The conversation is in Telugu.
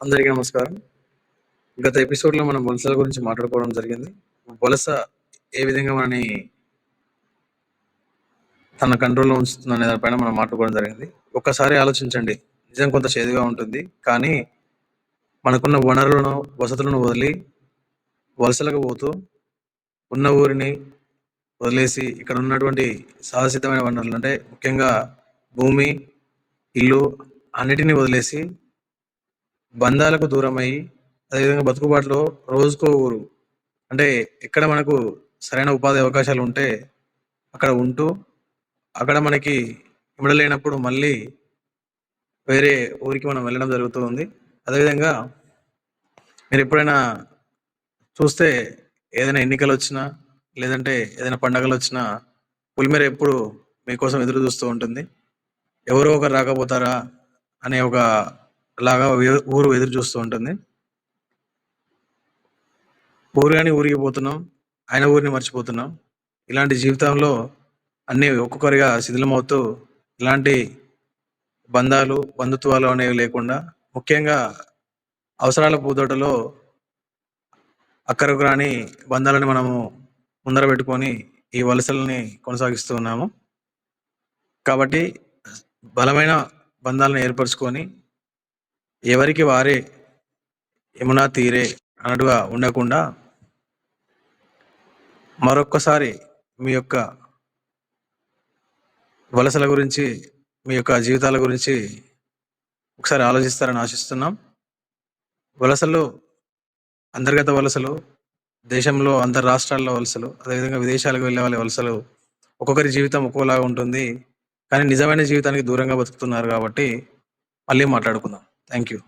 అందరికీ నమస్కారం. గత ఎపిసోడ్‌లో మనం వలసల గురించి మాట్లాడుకోవడం జరిగింది. వలస ఏ విధంగా మనని తన కంట్రోల్‌లో ఉంచుతుందనే దానిపైన మనం మాట్లాడుకోవడం జరిగింది. ఒక్కసారి ఆలోచించండి. నిజం కొంత చేదుగా ఉంటుంది. కానీ మనకున్న వనరులను, వసతులను వదిలి వలసలకు పోతూ ఉన్న ఊరిని వదిలేసి ఇక్కడ ఉన్నటువంటి సహజసిద్ధమైన వనరులు అంటే ముఖ్యంగా భూమి, ఇల్లు అన్నిటిని వదిలేసి బంధాలకు దూరమయ్యి అదేవిధంగా బతుకుబాటులో రోజుకో ఊరు అంటే ఎక్కడ మనకు సరైన ఉపాధి అవకాశాలు ఉంటే అక్కడ ఉంటూ అక్కడ మనకి ఇమడలేనప్పుడు మళ్ళీ వేరే ఊరికి మనం వెళ్ళడం జరుగుతూ ఉంది. అదేవిధంగా మీరు ఎప్పుడైనా చూస్తే ఏదైనా ఎన్నికలు వచ్చినా లేదంటే ఏదైనా పండగలు వచ్చినా పులిమేర ఎప్పుడు మీకోసం ఎదురు చూస్తూ ఉంటుంది. ఎవరో ఒకరు రాకపోతారా అనే ఒక లాగా ఊరు ఎదురు చూస్తూ ఉంటుంది. ఊరు కానీ ఊరికి పోతున్నాం, ఆయన ఊరిని మర్చిపోతున్నాం. ఇలాంటి జీవితంలో అన్నీ ఒక్కొక్కరిగా శిథిలమవుతూ ఇలాంటి బంధాలు, బంధుత్వాలు అనేవి లేకుండా ముఖ్యంగా అవసరాల పూదోటలో అక్కరకు రాని బంధాలని మనము ముందర పెట్టుకొని ఈ వలసల్ని కొనసాగిస్తూ ఉన్నాము. కాబట్టి బలమైన బంధాలను ఏర్పరచుకొని ఎవరికి వారే యమునా తీరే అన్నట్టుగా ఉండకుండా మరొక్కసారి మీ యొక్క వలసల గురించి, మీ యొక్క జీవితాల గురించి ఒకసారి ఆలోచిస్తారని ఆశిస్తున్నాం. వలసలు, అంతర్గత వలసలు, దేశంలో అంతర్ రాష్ట్రాల్లో వలసలు, అదేవిధంగా విదేశాలకు వెళ్ళే వాళ్ళ వలసలు ఒక్కొక్కరి జీవితం ఒక్కోలాగా ఉంటుంది. కానీ నిజమైన జీవితానికి దూరంగా బతుకుతున్నారు కాబట్టి మళ్ళీ మాట్లాడుకుందాం. Thank you.